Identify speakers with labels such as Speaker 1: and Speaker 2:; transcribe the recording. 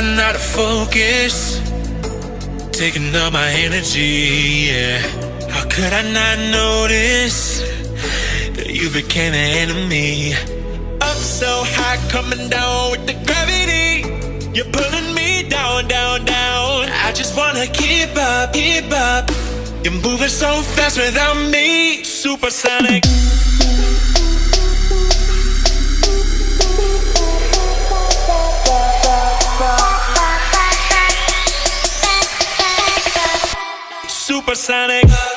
Speaker 1: running out of focus, taking up my energy, yeah. How could I not notice that you became an enemy? Up so high, coming down with the gravity. You're pulling me down, down, down. I just wanna keep up, keep up. You're moving so fast without me. Supersonic. Supersonic.